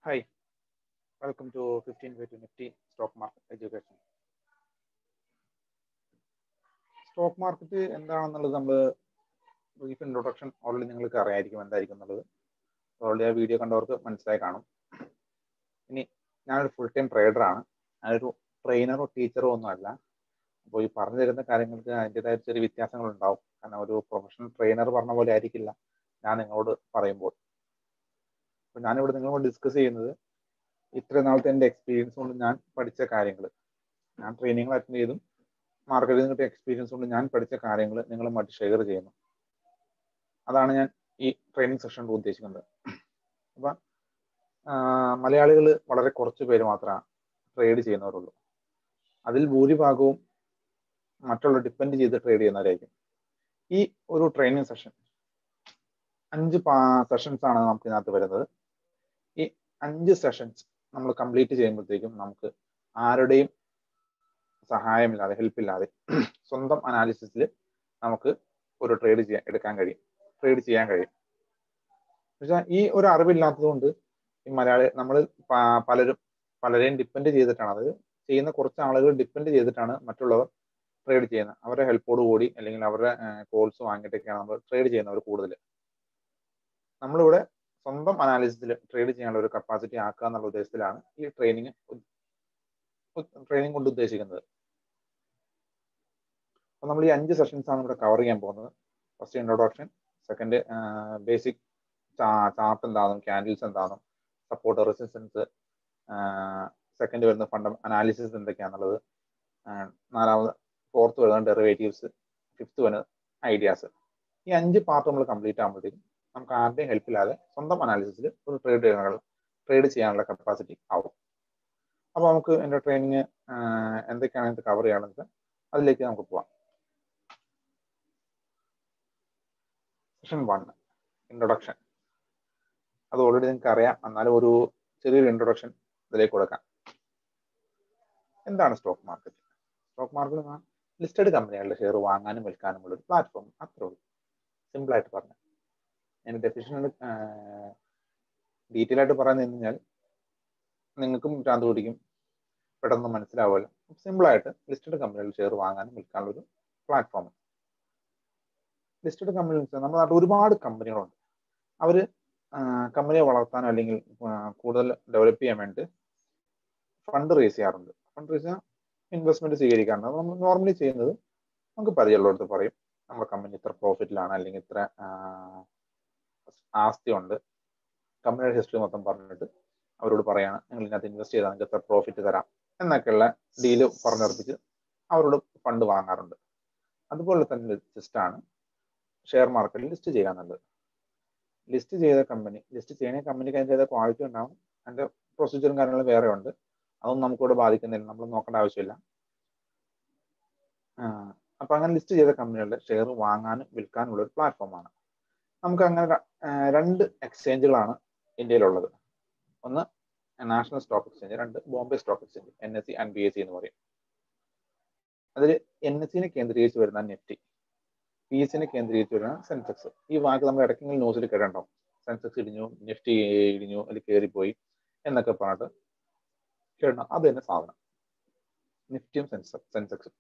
Hi, welcome to 15 Way to Nifty Stock Market Education. Stock market എന്താണെന്നുള്ളത് നമ്മൾ brief introduction already നിങ്ങൾക്ക് അറിയായിരിക്കും എന്തായിരിക്കും എന്നുള്ളത്. ഓൾറെഡി ആ വീഡിയോ കണ്ടവർക്ക് മനസ്സിലായി കാണും. ഇനി ഞാനൊരു ഫുൾ ടൈം ട്രേഡറാണ്. ഞാനൊരു ട്രെയിനറോ ടീച്ചറോ ഒന്നും അല്ല. അപ്പോൾ ഈ പറഞ്ഞു തരുന്ന കാര്യങ്ങൾക്ക് അതിൻ്റെതായ ചെറിയ വ്യത്യാസങ്ങളുണ്ടാവും. കാരണം ഒരു പ്രൊഫഷണൽ ട്രെയിനർ പറഞ്ഞ പോലെ ആയിരിക്കില്ല ഞാൻ നിങ്ങളോട് പറയുമ്പോൾ. അപ്പോൾ ഞാനിവിടെ നിങ്ങളോട് ഡിസ്കസ് ചെയ്യുന്നത് ഇത്ര നാളത്തെ എൻ്റെ എക്സ്പീരിയൻസ് കൊണ്ട് ഞാൻ പഠിച്ച കാര്യങ്ങൾ, ഞാൻ ട്രെയിനിങ്ങൾ അറ്റൻഡ് ചെയ്തും മാർക്കറ്റിൽ നിന്ന് കിട്ടിയ എക്സ്പീരിയൻസ് കൊണ്ട് ഞാൻ പഠിച്ച കാര്യങ്ങൾ നിങ്ങളുമായിട്ട് ഷെയർ ചെയ്യുന്നു. അതാണ് ഞാൻ ഈ ട്രെയിനിങ് സെഷൻ കൊണ്ട് ഉദ്ദേശിക്കുന്നത്. അപ്പം മലയാളികൾ വളരെ കുറച്ച് പേര് മാത്രമേ ട്രേഡ് ചെയ്യുന്നവരുള്ളൂ. അതിൽ ഭൂരിഭാഗവും മറ്റുള്ള ഡിപ്പെൻഡ് ചെയ്ത് ട്രേഡ് ചെയ്യുന്നവരായിരിക്കും. ഈ ഒരു ട്രെയിനിങ് സെഷൻ 5 സെഷൻസ് ആണ് നമുക്ക് ഇതിനകത്ത് വരുന്നത്. ഈ 5 സെഷൻസ് നമ്മൾ കംപ്ലീറ്റ് ചെയ്യുമ്പോഴത്തേക്കും നമുക്ക് ആരുടെയും സഹായമില്ലാതെ, ഹെൽപ്പില്ലാതെ സ്വന്തം അനാലിസിസിൽ നമുക്ക് ഒരു ട്രേഡ് ചെയ്യാൻ കഴിയും. പക്ഷേ ഈ ഒരു അറിവില്ലാത്തത് കൊണ്ട് ഈ നമ്മൾ പലരെയും ഡിപ്പെൻഡ് ചെയ്തിട്ടാണ്, അത് ചെയ്യുന്ന കുറച്ച് ആളുകൾ ഡിപ്പെൻഡ് ചെയ്തിട്ടാണ് മറ്റുള്ളവർ ട്രേഡ് ചെയ്യുന്നത്. അവരുടെ ഹെൽപ്പോട് കൂടി അല്ലെങ്കിൽ അവരുടെ കോൾസ് വാങ്ങിയിട്ടൊക്കെയാണ് നമ്മൾ ട്രേഡ് ചെയ്യുന്നവർ കൂടുതൽ. നമ്മളിവിടെ സ്വന്തം അനാലിസിസിൽ ട്രേഡ് ചെയ്യാനുള്ള ഒരു കപ്പാസിറ്റി ആക്കുക എന്നുള്ള ഉദ്ദേശത്തിലാണ് ഈ ട്രെയിനിങ് കൊണ്ട് ഉദ്ദേശിക്കുന്നത്. അപ്പോൾ നമ്മൾ ഈ 5 സെഷൻസ് ആണ് ഇവിടെ കവർ ചെയ്യാൻ പോകുന്നത്. First introduction, second basic chart എന്താണെന്നും ക്യാൻഡിൽസ് എന്താണെന്നും സപ്പോർട്ട് റെസിസ്റ്റൻസ്, സെക്കൻഡ് വരുന്ന അനാലിസിസ് എന്തൊക്കെയാണെന്നുള്ളത്, ഫോർത്ത് വരുന്നത് ഡെറിവേറ്റീവ്സ്, ഫിഫ്ത്ത് വരുന്നത് ഐഡിയാസ്. ഈ 5 പാർട്ട് നമ്മൾ കംപ്ലീറ്റ് ആകുമ്പോഴത്തേക്കും നമുക്ക് ആരുടെയും ഹെൽപ്പില്ലാതെ സ്വന്തം അനാലിസിസിൽ ഒരു ട്രേഡ് ചെയ്യാനുള്ള കപ്പാസിറ്റി ആവും. അപ്പോൾ നമുക്ക് എൻ്റെ ട്രെയിനിങ് എന്തൊക്കെയാണ് ഇത് കവർ ചെയ്യാനുള്ളത് അതിലേക്ക് നമുക്ക് പോവാം. Session 1 introduction. അത് ഓൾറെഡി നിങ്ങൾക്ക് അറിയാം, എന്നാലും ഒരു ചെറിയൊരു ഇൻട്രൊഡക്ഷൻ ഇതിലേക്ക് കൊടുക്കാം. എന്താണ് stock market? Stock market listed കമ്പനികളുടെ ഷെയർ വാങ്ങാനും വിൽക്കാനും ഉള്ള ഒരു പ്ലാറ്റ്ഫോം, അത്രേ ഉള്ളൂ. സിമ്പിളായിട്ട് പറഞ്ഞു. അതിൻ്റെ ഡെഫിനിഷൻ ഡീറ്റെയിൽ ആയിട്ട് പറയാൻ കഴിഞ്ഞാൽ നിങ്ങൾക്കും ഭ്രാന്ത് പിടിക്കും, പെട്ടെന്ന് മനസ്സിലാവുമല്ലോ. സിമ്പിളായിട്ട് ലിസ്റ്റഡ് കമ്പനികളുടെ ഷെയർ വാങ്ങാനും വിൽക്കാനുള്ള ഒരു പ്ലാറ്റ്ഫോം. ലിസ്റ്റഡ് കമ്പനി നമ്മുടെ നാട്ടിൽ ഒരുപാട് കമ്പനികളുണ്ട്. അവർ കമ്പനിയെ വളർത്താനോ അല്ലെങ്കിൽ കൂടുതൽ ഡെവലപ്പ് ചെയ്യാൻ വേണ്ടി ഫണ്ട് റേസ് ചെയ്യാറുണ്ട്. ഫണ്ട് റേസ് ചെയ്യാൻ ഇൻവെസ്റ്റ്മെന്റ് സ്വീകരിക്കാറുണ്ട്. അത് നമ്മൾ നോർമലി ചെയ്യുന്നത് നമുക്ക് പരിചയമുള്ളവർക്ക് പറയും നമ്മുടെ കമ്പനി ഇത്ര പ്രോഫിറ്റിലാണ് അല്ലെങ്കിൽ ഇത്ര ആസ്തി ഉണ്ട്, കമ്പനിയുടെ ഹിസ്റ്ററി മൊത്തം പറഞ്ഞിട്ട് അവരോട് പറയാണ് നിങ്ങൾ ഇതിനകത്ത് ഇൻവെസ്റ്റ് ചെയ്താൽ നിങ്ങൾക്ക് എത്ര പ്രോഫിറ്റ് തരാം എന്നൊക്കെയുള്ള ഡീല് പറഞ്ഞുറപ്പിച്ച് അവരോട് ഫണ്ട് വാങ്ങാറുണ്ട്. അതുപോലെ തന്നെ സിസ്റ്റമാണ് ഷെയർ മാർക്കറ്റിൽ ലിസ്റ്റ് ചെയ്യാൻ നല്ലത്. ലിസ്റ്റ് ചെയ്യുന്ന കമ്പനിക്ക് അതിൻ്റെ ക്വാളിറ്റി ഉണ്ടാവും, അതിൻ്റെ പ്രൊസീജിയറും കാര്യങ്ങളും വേറെ ഉണ്ട്. അതൊന്നും നമുക്കിവിടെ ബാധിക്കുന്നില്ല, നമ്മൾ നോക്കേണ്ട ആവശ്യമില്ല. അപ്പൊ അങ്ങനെ ലിസ്റ്റ് ചെയ്ത കമ്പനികളുടെ ഷെയർ വാങ്ങാനും വിൽക്കാനുള്ള ഒരു പ്ലാറ്റ്ഫോമാണ്. നമുക്ക് അങ്ങനെ 2 എക്സ്ചേഞ്ചുകളാണ് ഇന്ത്യയിലുള്ളത്. ഒന്ന് national stock exchange, 2 Bombay stock exchange, NSE and BSE എന്ന് പറയും. അതിൽ NSEനെ കേന്ദ്രീകരിച്ച് വരുന്ന നിഫ്റ്റി, PSEനെ കേന്ദ്രീകരിച്ച് വരുന്ന സെൻസെക്സ്. ഈ വാക്ക് നമ്മൾ ഇടയ്ക്കെങ്കിലും ന്യൂസിൽ കേട്ടിട്ടുണ്ടാവും. സെൻസെക്സ് ഇടിഞ്ഞു, നിഫ്റ്റി ഇടിഞ്ഞു, അല്ലെങ്കിൽ കയറിപ്പോയി എന്നൊക്കെ പറഞ്ഞിട്ട് കേട്ടോ. അത് തന്നെ സാധനം, നിഫ്റ്റിയും സെൻസെക്സും.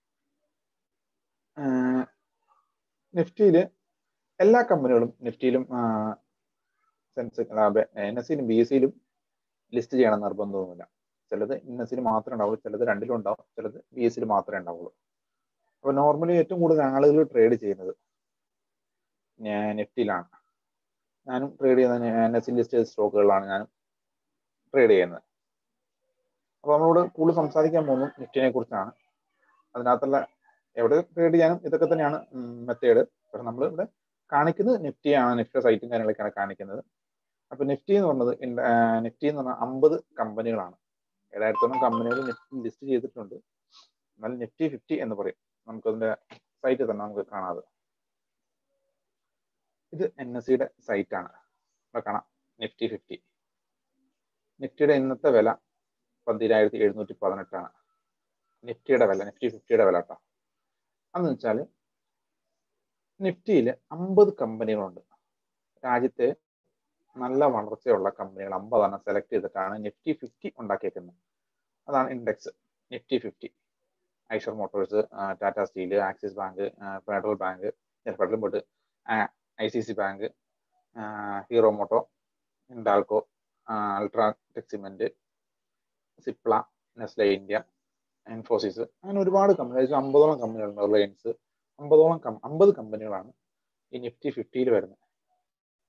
നിഫ്റ്റിയിൽ എല്ലാ കമ്പനികളും നിഫ്റ്റിയിലും NSEയിലും BSEയിലും ലിസ്റ്റ് ചെയ്യണം നിർബന്ധമൊന്നുമില്ല. ചിലത് NSEയിൽ മാത്രമേ ഉണ്ടാവുള്ളൂ, ചിലത് 2ലും ഉണ്ടാവും, ചിലത് BSEയിൽ മാത്രമേ ഉണ്ടാവുള്ളൂ. അപ്പോൾ നോർമലി ഏറ്റവും കൂടുതൽ ആളുകൾ ട്രേഡ് ചെയ്യുന്നത് നിഫ്റ്റിയിലാണ്. ഞാനും ട്രേഡ് ചെയ്യുന്ന NSE ലിസ്റ്റ് ചെയ്ത സ്റ്റോക്കുകളിലാണ് ഞാനും ട്രേഡ് ചെയ്യുന്നത്. അപ്പോൾ നമ്മളോട് കൂടുതൽ സംസാരിക്കാൻ പോകുന്നത് നിഫ്റ്റിനെ കുറിച്ചാണ്. അതിനകത്തുള്ള എവിടെ ട്രേഡ് ചെയ്യാനും ഇതൊക്കെ തന്നെയാണ് മെത്തേഡ്. പക്ഷെ നമ്മൾ ഇവിടെ കാണിക്കുന്നത് നിഫ്റ്റിയാണ്, നിഫ്റ്റി സൈറ്റും കാര്യങ്ങളൊക്കെയാണ് കാണിക്കുന്നത്. അപ്പൊ നിഫ്റ്റി എന്ന് പറഞ്ഞത് 50 കമ്പനികളാണ്. 7000 കമ്പനികൾ നിഫ്റ്റി ലിസ്റ്റ് ചെയ്തിട്ടുണ്ട്. എന്നാൽ നിഫ്റ്റി 50 എന്ന് പറയും. നമുക്കതിന്റെ സൈറ്റ് തന്നെ നമുക്ക് കാണാതെ. ഇത് NSEയുടെ സൈറ്റാണ്. ഇവിടെ കാണാം നിഫ്റ്റി 50. നിഫ്റ്റിയുടെ ഇന്നത്തെ വില 12718 ആണ്. നിഫ്റ്റിയുടെ വില, നിഫ്റ്റി 50യുടെ വില കേട്ടോ. അതെന്ന് വെച്ചാൽ നിഫ്റ്റിയിൽ 50 കമ്പനികളുണ്ട്. രാജ്യത്തെ നല്ല വളർച്ചയുള്ള കമ്പനികൾ 50 സെലക്ട് ചെയ്തിട്ടാണ് നിഫ്റ്റി 50 ഉണ്ടാക്കിയേക്കുന്നത്. അതാണ് index Nifty 50. Eicher Motors, Tata Steel, Axis Bank, Federal Bank, Federal boat, ICC Bank, Hero Moto, Hindalco, UltraTech Cement, Cipla, Nestle India, Infosys, അങ്ങനെ ഒരുപാട് കമ്പനി, 50ഓളം കമ്പനികളുണ്ട്. റിലയൻസ്, 50 കമ്പനികളാണ് ഈ നിഫ്റ്റി 50 വരുന്നത്.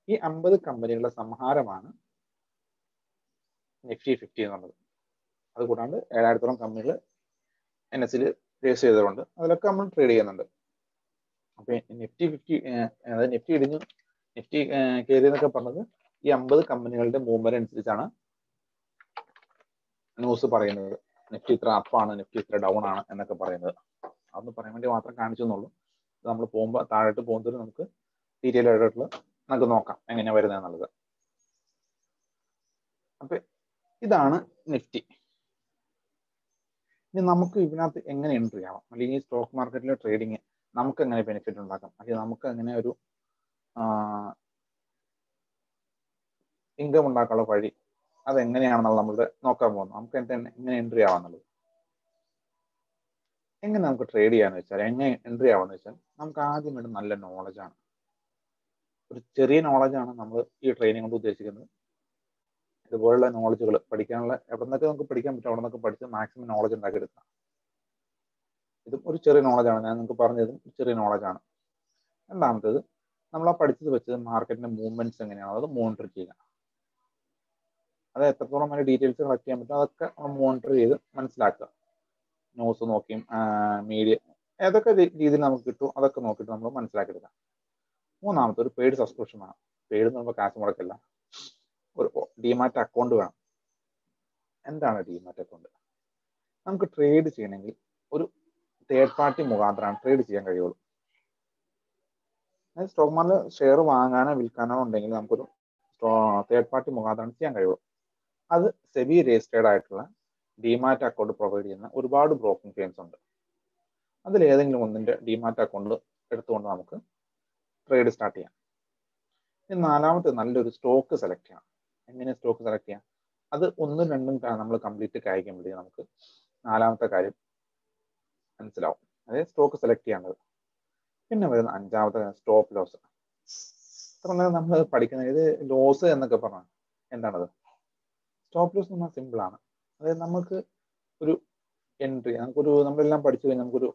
ഈ 50 കമ്പനികളുടെ സമാഹാരമാണ് നിഫ്റ്റി 50 എന്നുള്ളത്. അതുകൂടാണ്ട് 7000ഓളം കമ്പനികൾ NSE രജിസ്റ്റർ ചെയ്തിട്ടുണ്ട്. അതിലൊക്കെ നമ്മൾ ട്രേഡ് ചെയ്യുന്നുണ്ട്. അപ്പൊ നിഫ്റ്റി 50, അതായത് നിഫ്റ്റി ഇടിഞ്ഞു നിഫ്റ്റി കയറി എന്നൊക്കെ പറഞ്ഞത് ഈ 50 കമ്പനികളുടെ മൂവ്മെന്റ് അനുസരിച്ചാണ് ന്യൂസ് പറയുന്നത്. നിഫ്റ്റി ഇത്ര അപ്പാണ്, നിഫ്റ്റി ഇത്ര ഡൗൺ ആണ് എന്നൊക്കെ പറയുന്നത്. അതൊന്ന് പറയാൻ വേണ്ടി മാത്രം കാണിച്ചു എന്നുള്ളൂ. നമ്മൾ പോകുമ്പോൾ താഴോട്ട് പോകുന്നതിൽ നമുക്ക് ഡീറ്റെയിൽ ആയിട്ടുള്ള നമുക്ക് നോക്കാം എങ്ങനെയാണ് വരുന്നത് എന്നുള്ളത്. അപ്പൊ ഇതാണ് നിഫ്റ്റി. ഇനി നമുക്ക് ഇതിനകത്ത് എങ്ങനെ എൻട്രി ആവാം, അല്ലെങ്കിൽ സ്റ്റോക്ക് മാർക്കറ്റിലെ ട്രേഡിങ് നമുക്ക് എങ്ങനെ ബെനിഫിറ്റ് ഉണ്ടാക്കാം, അല്ലെങ്കിൽ നമുക്ക് എങ്ങനെ ഒരു ഇൻകം ഉണ്ടാക്കാനുള്ള വഴി അതെങ്ങനെയാണെന്നുള്ള നമ്മൾ നോക്കാൻ പോകുന്നത്. നമുക്ക് എങ്ങനെ എൻട്രി ആവാന്നുള്ളത്, എങ്ങനെ നമുക്ക് ട്രേഡ് ചെയ്യാന്ന് വെച്ചാൽ, എങ്ങനെ എൻട്രി ആവാന്ന് വെച്ചാൽ, നമുക്ക് ആദ്യം വേണ്ട നല്ല നോളജാണ്. ഒരു ചെറിയ നോളജാണ് നമ്മൾ ഈ ട്രെയിനിങ് കൊണ്ട് ഉദ്ദേശിക്കുന്നത്. ഇതുപോലുള്ള നോളജുകൾ പഠിക്കാനുള്ള എവിടെ നിന്നൊക്കെ നമുക്ക് പഠിക്കാൻ പറ്റും അവിടെ നിന്നൊക്കെ പഠിച്ച് മാക്സിമം നോളജ് ഉണ്ടാക്കിയെടുക്കുക. ഇതും ഒരു ചെറിയ നോളജാണ്, ഞാൻ നിങ്ങൾക്ക് പറഞ്ഞതും ചെറിയ നോളജാണ്. രണ്ടാമത്തേത്, നമ്മൾ ആ പഠിച്ചത് വെച്ച് മാർക്കറ്റിന്റെ മൂവ്മെന്റ്സ് എങ്ങനെയാണോ അത് മോണിറ്റർ ചെയ്യുക. അത് എത്രത്തോളം അതിന്റെ ഡീറ്റെയിൽസ് കളക്ട് ചെയ്യാൻ പറ്റും അതൊക്കെ മോണിറ്റർ ചെയ്ത് മനസ്സിലാക്കുക. ന്യൂസ് നോക്കിയും മീഡിയ ഏതൊക്കെ രീതിയിൽ നമുക്ക് കിട്ടും അതൊക്കെ നോക്കിയിട്ട് നമ്മൾ മനസ്സിലാക്കിയെടുക്കാം. മൂന്നാമത്തെ, ഒരു പെയ്ഡ് സബ്സ്ക്രിപ്ഷൻ വേണം. പെയ്ഡ് എന്ന് പറയുമ്പോൾ കാശ് മുടക്കില്ല, ഒരു ഡിമാറ്റ് അക്കൗണ്ട് വേണം. എന്താണ് ഡിമാറ്റ് അക്കൗണ്ട്? നമുക്ക് ട്രേഡ് ചെയ്യണമെങ്കിൽ ഒരു തേർഡ് പാർട്ടി മുഖാന്തരമാണ് ട്രേഡ് ചെയ്യാൻ കഴിയുള്ളൂ. സ്റ്റോക്ക് മാർക്കറ്റിൽ ഷെയർ വാങ്ങാനോ വിൽക്കാനോ ഉണ്ടെങ്കിൽ നമുക്കൊരു തേർഡ് പാർട്ടി മുഖാന്തരമാണ് ചെയ്യാൻ കഴിയുള്ളൂ. അത് സെബി രജിസ്റ്റേർഡ് ആയിട്ടുള്ള ഡിമാറ്റ് അക്കൗണ്ട് പ്രൊവൈഡ് ചെയ്യുന്ന ഒരുപാട് ബ്രോക്കിംഗ് ഫേംസ് ഉണ്ട്. അതിൽ ഏതെങ്കിലും ഒന്നിന്റെ ഡിമാറ്റ് അക്കൗണ്ട് എടുത്തുകൊണ്ട് നമുക്ക് ട്രേഡ് സ്റ്റാർട്ട് ചെയ്യാം. ഇനി നാലാമത്തെ, നല്ലൊരു സ്റ്റോക്ക് സെലക്ട് ചെയ്യാം. എങ്ങനെ സ്റ്റോക്ക് സെലക്ട് ചെയ്യാം? അത് 1, 2 നമ്മൾ കംപ്ലീറ്റ് കഴിക്കുമ്പോഴത്തേക്ക് നമുക്ക് നാലാമത്തെ കാര്യം മനസ്സിലാവും. അതായത് സ്റ്റോക്ക് സെലക്ട് ചെയ്യേണ്ടത്. പിന്നെ വരുന്ന അഞ്ചാമത്തെ സ്റ്റോപ്പ് ലോസ്. ഇത്ര നേരം നമ്മൾ പഠിക്കുന്നത് ഇത് ലോസ് എന്നൊക്കെ പറഞ്ഞാൽ എന്താണത്? സ്റ്റോപ്പ് ലോസ് എന്ന് പറഞ്ഞാൽ സിമ്പിൾ ആണ്. അതായത് നമുക്ക് ഒരു എൻട്രി, നമ്മളെല്ലാം പഠിച്ചു കഴിഞ്ഞാൽ നമുക്കൊരു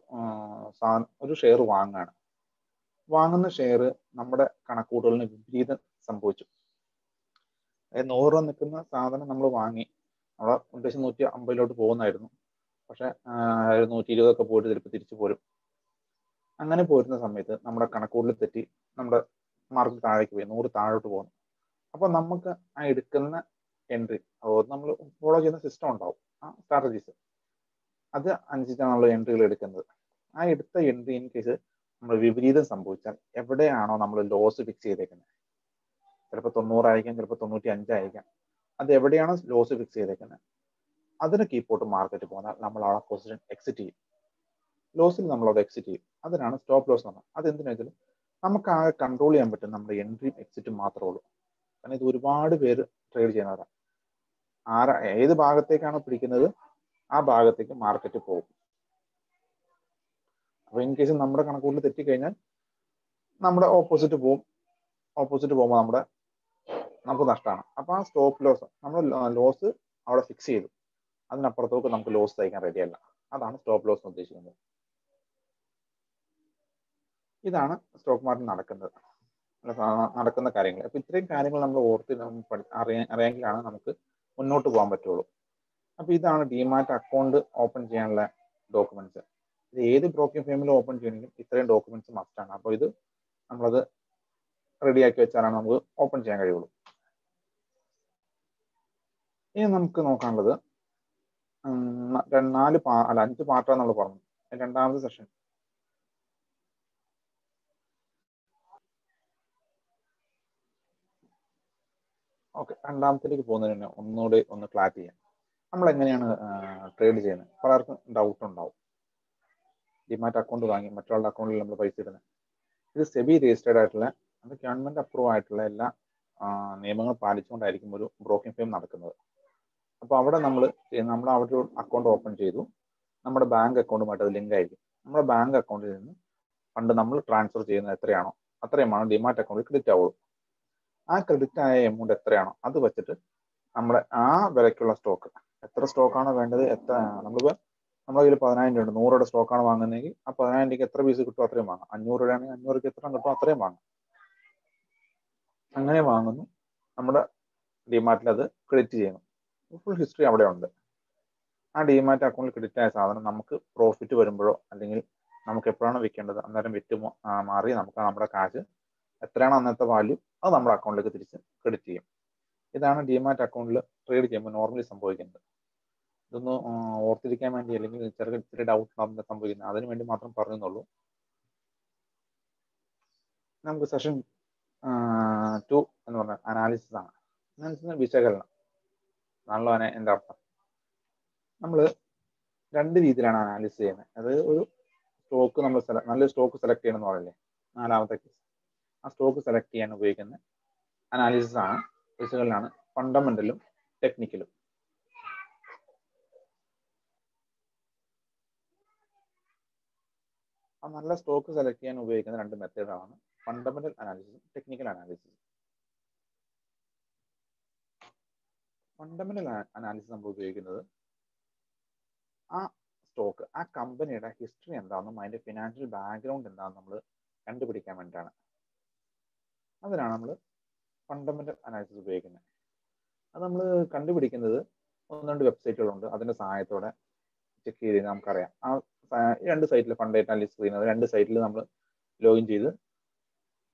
ഒരു ഷെയർ വാങ്ങുകയാണ്. വാങ്ങുന്ന ഷെയർ നമ്മുടെ കണക്കൂട്ടലിന് വിപരീതം സംഭവിച്ചു. അതായത് 100 രൂപ നിൽക്കുന്ന സാധനം നമ്മൾ വാങ്ങി, നമ്മളെ ഉദ്ദേശം 150 പോകുന്നായിരുന്നു. പക്ഷെ 120 പോയിട്ട് ചിലപ്പോൾ തിരിച്ചു പോരും. അങ്ങനെ പോരുന്ന സമയത്ത് നമ്മുടെ കണക്കൂട്ടൽ തെറ്റി നമ്മുടെ മാർക്ക് താഴേക്ക് പോയി, 100 താഴോട്ട് പോകുന്നു. അപ്പൊ നമുക്ക് ആ എടുക്കുന്ന എൻട്രി, നമ്മൾ ഫോളോ ചെയ്യുന്ന സിസ്റ്റം ഉണ്ടാവും, ആ സ്ട്രാറ്റജീസ്, അത് അനുസരിച്ചാണ് നമ്മൾ എൻട്രികൾ എടുക്കുന്നത്. ആ എടുത്ത എൻട്രി ഇൻ കേസ് നമ്മൾ വിപരീതം സംഭവിച്ചാൽ എവിടെയാണോ നമ്മൾ ലോസ് ഫിക്സ് ചെയ്തേക്കുന്നത്, ചിലപ്പോൾ 90 ആയിരിക്കാം, ചിലപ്പോൾ 95 ആയിരിക്കാം, അത് എവിടെയാണോ ലോസ് ഫിക്സ് ചെയ്തേക്കുന്നത് അതിന് കീപ്പോട്ട് മാർക്കറ്റ് പോകുന്നാൽ നമ്മൾ ആ പൊസിഷൻ എക്സിറ്റ് ചെയ്യും. ലോസിൽ നമ്മൾ അത് എക്സിറ്റ് ചെയ്യും. അതിനാണ് സ്റ്റോപ്പ് ലോസ് എന്ന് പറഞ്ഞത്. അതെന്തിനാ വെച്ചാൽ നമുക്ക് ആകെ കൺട്രോൾ ചെയ്യാൻ പറ്റും നമ്മുടെ എൻട്രിയും എക്സിറ്റും മാത്രമേ ഉള്ളൂ. കാരണം ഇത് ഒരുപാട് പേര് ട്രേഡ് ചെയ്യുന്നവരാണ്. ഏത് ഭാഗത്തേക്കാണോ പിടിക്കുന്നത് ആ ഭാഗത്തേക്ക് മാർക്കറ്റ് പോകും. അപ്പൊ ഇൻ കേസ് നമ്മുടെ കണക്കൂട്ടിൽ തെറ്റിക്കഴിഞ്ഞാൽ നമ്മുടെ ഓപ്പോസിറ്റ് പോകും. ഓപ്പോസിറ്റ് പോകുമ്പോൾ നമുക്ക് നഷ്ടമാണ്. അപ്പൊ ആ സ്റ്റോപ്പ് ലോസ്, നമ്മൾ ലോസ് അവിടെ ഫിക്സ് ചെയ്തു, അതിനപ്പുറത്തോട്ട് നമുക്ക് ലോസ് തയ്ക്കാൻ റെഡിയല്ല. അതാണ് സ്റ്റോപ്പ് ലോസ് ഉദ്ദേശിക്കുന്നത്. ഇതാണ് സ്റ്റോക്ക് മാർക്കറ്റ് നടക്കുന്ന കാര്യങ്ങൾ. അപ്പൊ ഇത്രയും കാര്യങ്ങൾ നമ്മൾ ഓർത്ത് അറിയാമെങ്കിലാണ് നമുക്ക് മുന്നോട്ട് പോകാൻ പറ്റുള്ളൂ. അപ്പൊ ഇതാണ് ഡിമാറ്റ് അക്കൗണ്ട് ഓപ്പൺ ചെയ്യാനുള്ള ഡോക്യുമെന്റ്സ്. ഇത് ഏത് ബ്രോക്കിംഗ് ഫേമിൽ ഓപ്പൺ ചെയ്യണമെങ്കിലും ഇത്രയും ഡോക്യുമെന്റ്സ് മസ്റ്റാണ്. അപ്പോൾ ഇത് നമ്മളത് റെഡിയാക്കി വെച്ചാലാണ് നമുക്ക് ഓപ്പൺ ചെയ്യാൻ കഴിയുള്ളൂ. ഇനി നമുക്ക് നോക്കാനുള്ളത് 5 പാർട്ടാണ് നമ്മൾ പറഞ്ഞു. രണ്ടാമത്തെ സെഷൻ ഓക്കെ, രണ്ടാമത്തേക്ക് പോകുന്നതിന് ഒന്നുകൂടി ഒന്ന് ക്ലാരിറ്റി ചെയ്യാം. നമ്മൾ എങ്ങനെയാണ് ട്രേഡ് ചെയ്യുന്നത്? പലർക്കും ഡൗട്ട് ഉണ്ടാവും. ഡിമാറ്റ് അക്കൗണ്ട് വാങ്ങി മറ്റൊരാളുടെ അക്കൗണ്ടിൽ നമ്മൾ പൈസ ഇടുന്നത്. ഇത് സെബി രജിസ്റ്റേർഡ് ആയിട്ടുള്ള, അത് ഗവൺമെന്റ് അപ്രൂവ് ആയിട്ടുള്ള എല്ലാ നിയമങ്ങൾ പാലിച്ചുകൊണ്ടായിരിക്കും ഒരു ബ്രോക്കിംഗ് ഫേം നടക്കുന്നത്. അപ്പോൾ അവിടെ നമ്മൾ അവിടെ ഒരു അക്കൗണ്ട് ഓപ്പൺ ചെയ്തു. നമ്മുടെ ബാങ്ക് അക്കൗണ്ടുമായിട്ട് അത് ലിങ്ക് ആയിരിക്കും. നമ്മുടെ ബാങ്ക് അക്കൗണ്ടിൽ നിന്ന് ഫണ്ട് നമ്മൾ ട്രാൻസ്ഫർ ചെയ്യുന്നത് എത്രയാണോ അത്രയുമാണ് ഡിമാറ്റ് അക്കൗണ്ടിൽ ക്രെഡിറ്റ് ആവുള്ളൂ. ആ ക്രെഡിറ്റ് ആയ എമൗണ്ട് എത്രയാണോ അത് വെച്ചിട്ട് നമ്മുടെ ആ വിലയ്ക്കുള്ള സ്റ്റോക്ക്, എത്ര സ്റ്റോക്കാണോ വേണ്ടത്, നമ്മുടെ കയ്യിൽ 10,000 രൂപ ഉണ്ട്, 100 രൂപയുടെ സ്റ്റോക്കാണ് വാങ്ങുന്നതെങ്കിൽ ആ 10,000 രൂപയ്ക്ക് എത്ര പീസ് കിട്ടും അത്രയും വാങ്ങാം. 500 രൂപയാണെങ്കിൽ 500 രൂപയ്ക്ക് എത്ര കിട്ടും അത്രയും വാങ്ങാം. അങ്ങനെ വാങ്ങുന്നു, നമ്മുടെ ഡിമാറ്റിൽ അത് ക്രെഡിറ്റ് ചെയ്യുന്നു. ഫുൾ ഹിസ്റ്ററി അവിടെ ഉണ്ട്. ആ ഡിമാറ്റ് അക്കൗണ്ടിൽ ക്രെഡിറ്റ് ആയ സാധനം നമുക്ക് പ്രോഫിറ്റ് വരുമ്പോഴോ അല്ലെങ്കിൽ നമുക്ക് എപ്പോഴാണ് വിൽക്കേണ്ടത് അന്നേരം വിറ്റ് മാറി നമുക്ക് നമ്മുടെ കാശ് എത്രയാണോ അന്നത്തെ വാല്യൂ അത് നമ്മുടെ അക്കൗണ്ടിലേക്ക് തിരിച്ച് ക്രെഡിറ്റ് ചെയ്യും. ഇതാണ് ഡിമാറ്റ് അക്കൗണ്ടിൽ ട്രേഡ് ചെയ്യുമ്പോൾ നോർമലി സംഭവിക്കുന്നത്. ഇതൊന്ന് ഓർത്തിരിക്കാൻ വേണ്ടി അല്ലെങ്കിൽ ഇച്ചിരി ഡൗട്ട് ഉണ്ടാകുന്ന സംഭവിക്കുന്നത്, അതിനു വേണ്ടി മാത്രം പറഞ്ഞെന്നുള്ളൂ. നമുക്ക് സെഷൻ 2 എന്ന് പറഞ്ഞാൽ അനാലിസിസ് ആണ്. അനാലിസിസ് വിശകലനം ആണല്ലോ എൻ്റെ അർത്ഥം. നമ്മൾ 2 രീതിയിലാണ് അനാലിസിസ് ചെയ്യുന്നത്. അത് ഒരു സ്റ്റോക്ക് നമ്മൾ നല്ലൊരു സ്റ്റോക്ക് സെലക്ട് ചെയ്യണമെന്ന് പറയില്ലേ, 4ാമത്തെ കേസ്. ആ സ്റ്റോക്ക് സെലക്ട് ചെയ്യാൻ ഉപയോഗിക്കുന്ന അനാലിസിസ് ആണ്, വിശകലനമാണ് ഫണ്ടമെന്റലും ടെക്നിക്കലും. ആ നല്ല സ്റ്റോക്ക് സെലക്ട് ചെയ്യാൻ ഉപയോഗിക്കുന്ന 2 മെത്തേഡാണ് ഫണ്ടമെന്റൽ അനാലിസിസും ടെക്നിക്കൽ അനാലിസിസും. ഫണ്ടമെന്റൽ അനാലിസിസ് നമ്മൾ ഉപയോഗിക്കുന്നത് ആ സ്റ്റോക്ക്, ആ കമ്പനിയുടെ ഹിസ്റ്ററി എന്താണെന്നും അതിന്റെ ഫിനാൻഷ്യൽ ബാക്ക്ഗ്രൗണ്ട് എന്താണെന്നും നമ്മൾ കണ്ടുപിടിക്കാൻ വേണ്ടിയിട്ടാണ്. അതിനാണ് നമ്മൾ ഫണ്ടമെന്റൽ അനാലിസിസ് ഉപയോഗിക്കുന്നത്. അത് നമ്മൾ കണ്ടുപിടിക്കുന്നത് 1-2 വെബ്സൈറ്റുകളുണ്ട്. അതിന്റെ സഹായത്തോടെ ചെക്ക് ചെയ്ത് നമുക്കറിയാം. ആ 2 സൈറ്റിൽ ഫണ്ട് ഡേറ്റ അനാലിസിസ് ചെയ്യുന്നത് 2 സൈറ്റിൽ നമ്മൾ ലോഗിൻ ചെയ്ത്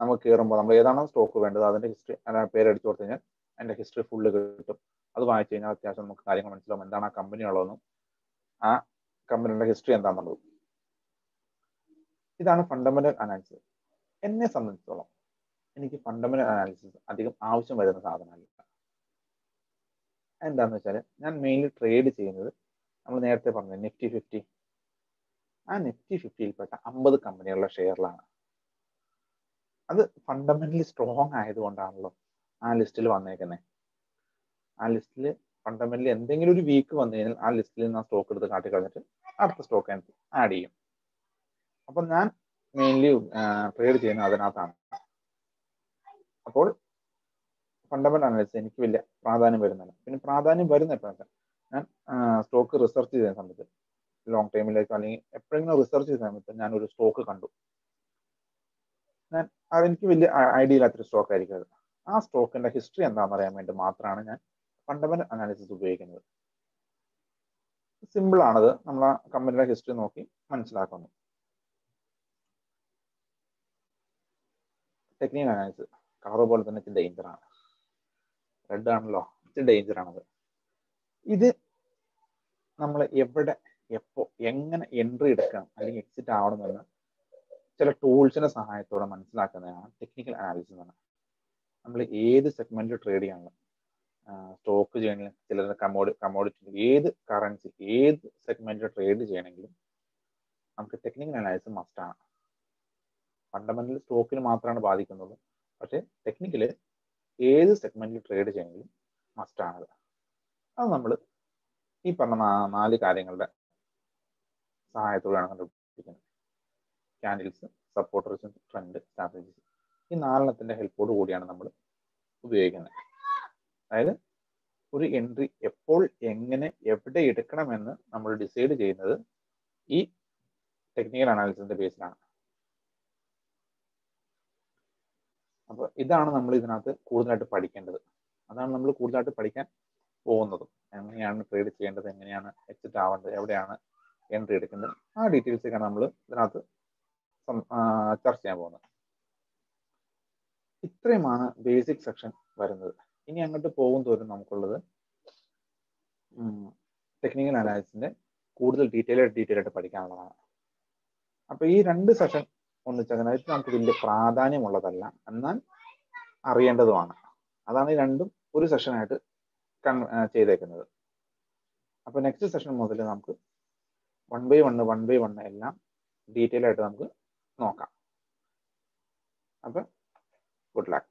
നമുക്ക് കയറുമ്പോൾ നമ്മൾ ഏതാണോ സ്റ്റോക്ക് വേണ്ടത് അതിന്റെ ഹിസ്റ്ററി പേരടിച്ചു കൊടുത്തു കഴിഞ്ഞാൽ അതിന്റെ ഹിസ്റ്ററി ഫുള്ള് കിട്ടും. അത് വായിച്ചു കഴിഞ്ഞാൽ അത്യാവശ്യം നമുക്ക് കാര്യങ്ങൾ മനസ്സിലാവും, എന്താണ് ആ കമ്പനി ഉള്ളതെന്നും ആ കമ്പനിയുടെ ഹിസ്റ്ററി എന്താണെന്നുള്ളത്. ഇതാണ് ഫണ്ടമെന്റൽ അനാലിസിസ്. എന്നെ സംബന്ധിച്ചോളം എനിക്ക് ഫണ്ടമെന്റൽ അനാലിസിസ് അധികം ആവശ്യം വരുന്ന സാധനമല്ല. എന്താണെന്ന് വെച്ചാൽ ഞാൻ മെയിൻലി ട്രേഡ് ചെയ്യുന്നത് നമ്മൾ നേരത്തെ പറഞ്ഞ നിഫ്റ്റി 50. ആ നിഫ്റ്റി 50യിൽപ്പെട്ട 50 കമ്പനികളുടെ ഷെയറിലാണ്. അത് ഫണ്ടമെന്റലി സ്ട്രോങ് ആയതുകൊണ്ടാണല്ലോ ആ ലിസ്റ്റിൽ വന്നേക്കുന്നത്. ആ ലിസ്റ്റിൽ ഫണ്ടമെന്റലി എന്തെങ്കിലും ഒരു വീക്ക് വന്നു കഴിഞ്ഞാൽ ആ ലിസ്റ്റിൽ നിന്ന് ആ സ്റ്റോക്ക് എടുത്ത് കാട്ടി കളഞ്ഞിട്ട് അടുത്ത സ്റ്റോക്ക് ആഡ് ചെയ്യും. അപ്പം ഞാൻ മെയിൻലി ട്രേഡ് ചെയ്യുന്നത് അതിനകത്താണ്. അപ്പോൾ ഫണ്ടമെന്റൽ അനാലിസിസ് എനിക്ക് വലിയ പ്രാധാന്യം വരുന്നില്ല. പിന്നെ പ്രാധാന്യം വരുന്ന എപ്പോഴൊക്കെ ഞാൻ സ്റ്റോക്ക് റിസർച്ച് ചെയ്യുന്ന സമയത്ത്, ലോങ് ടൈമിലേക്ക് അല്ലെങ്കിൽ എപ്പോഴെങ്കിലും റിസർച്ച് ചെയ്യുന്ന സമയത്ത് ഞാൻ ഒരു സ്റ്റോക്ക് കണ്ടു, അതെനിക്ക് വലിയ ഐഡിയ ഇല്ലാത്തൊരു സ്റ്റോക്ക് ആയിരിക്കും അത്. ആ സ്റ്റോക്കിന്റെ ഹിസ്റ്ററി എന്താണെന്ന് അറിയാൻ വേണ്ടി മാത്രമാണ് ഞാൻ ഫണ്ടമെന്റൽ അനാലിസിസ് ഉപയോഗിക്കുന്നത്. സിമ്പിൾ ആണത്, നമ്മൾ ആ കമ്പനിയുടെ ഹിസ്റ്ററി നോക്കി മനസ്സിലാക്കുന്നു. ടെക്നിക്കൽ അനാലിസിസ് കളർ പോലെ തന്നെ ഇച്ചിരി ഡേഞ്ചറാണ്. റെഡ് ആണല്ലോ, ഇച്ചിരി ഡേഞ്ചറാണത്. ഇത് നമ്മൾ എവിടെ എപ്പോ എങ്ങനെ എൻട്രി എടുക്കണം അല്ലെങ്കിൽ എക്സിറ്റ് ആവണമെന്ന് ചില ടൂൾസിന്റെ സഹായത്തോടെ മനസ്സിലാക്കുന്നതാണ് ടെക്നിക്കൽ അനാലിസിസ് എന്ന് പറഞ്ഞാൽ. നമ്മൾ ഏത് സെഗ്മെന്റിൽ ട്രേഡ് ചെയ്യണം, സ്റ്റോക്ക് ചെയ്യണമെങ്കിൽ ചിലർ കമോഡിറ്റി, ഏത് കറൻസി, ഏത് സെഗ്മെന്റിൽ ട്രേഡ് ചെയ്യണമെങ്കിലും നമുക്ക് ടെക്നിക്കൽ അനാലിസിസ് മസ്റ്റാണ്. ഫണ്ടമെന്റൽ സ്റ്റോക്കിന് മാത്രമാണ് ബാധിക്കുന്നത്, പക്ഷേ ടെക്നിക്കല് ഏത് സെഗ്മെന്റിൽ ട്രേഡ് ചെയ്യണമെങ്കിലും മസ്റ്റാണത്. അത് നമ്മൾ ഈ പറഞ്ഞ 4 കാര്യങ്ങളുടെ സഹായത്തോടെയാണ് കണ്ടുപിടിക്കുന്നത്. Candles, support resistance, trend, strategies. ഈ 4 ഹെൽപ്പോട് കൂടിയാണ് നമ്മൾ ഉപയോഗിക്കുന്നത്. അതായത് ഒരു എൻട്രി എപ്പോൾ എങ്ങനെ എവിടെ എടുക്കണമെന്ന് നമ്മൾ ഡിസൈഡ് ചെയ്യുന്നത് ഈ ടെക്നിക്കൽ അനാലിസിസിന്റെ ബേസിലാണ്. അപ്പോൾ ഇതാണ് നമ്മൾ ഇതിനകത്ത് കൂടുതലായിട്ട് പഠിക്കേണ്ടത്. അതാണ് നമ്മൾ കൂടുതലായിട്ട് പഠിക്കാൻ പോകുന്നതും. എങ്ങനെയാണ് ട്രേഡ് ചെയ്യേണ്ടത്, എങ്ങനെയാണ് എക്സിറ്റ് ആവേണ്ടത്, എവിടെയാണ് എൻട്രി എടുക്കേണ്ടത്, ആ ഡീറ്റെയിൽസൊക്കെയാണ് നമ്മൾ ഇതിനകത്ത് ചർച്ച ചെയ്യാൻ പോകുന്നത്. ഇത്രയുമാണ് ബേസിക് സെക്ഷൻ വരുന്നത്. ഇനി അങ്ങോട്ട് പോകും തോറും നമുക്കുള്ളത് ടെക്നിക്കൽ അനാലിസിസിന്റെ കൂടുതൽ ഡീറ്റെയിൽ ആയിട്ട് പഠിക്കാനുള്ളതാണ്. അപ്പൊ ഈ 2 സെഷൻ ഒന്നിച്ചതിനായിട്ട് നമുക്ക് വലിയ പ്രാധാന്യമുള്ളതല്ല, എന്നാൽ അറിയേണ്ടതുമാണ്. അതാണ് ഈ 2ഉം ഒരു സെഷനായിട്ട് ചെയ്തേക്കുന്നത്. അപ്പൊ നെക്സ്റ്റ് സെഷൻ മുതൽ നമുക്ക് 1 by 1 എല്ലാം ഡീറ്റെയിൽ ആയിട്ട് നമുക്ക് നോക്കാം. അപ്പൊ ഗുഡ് ലക്ക്.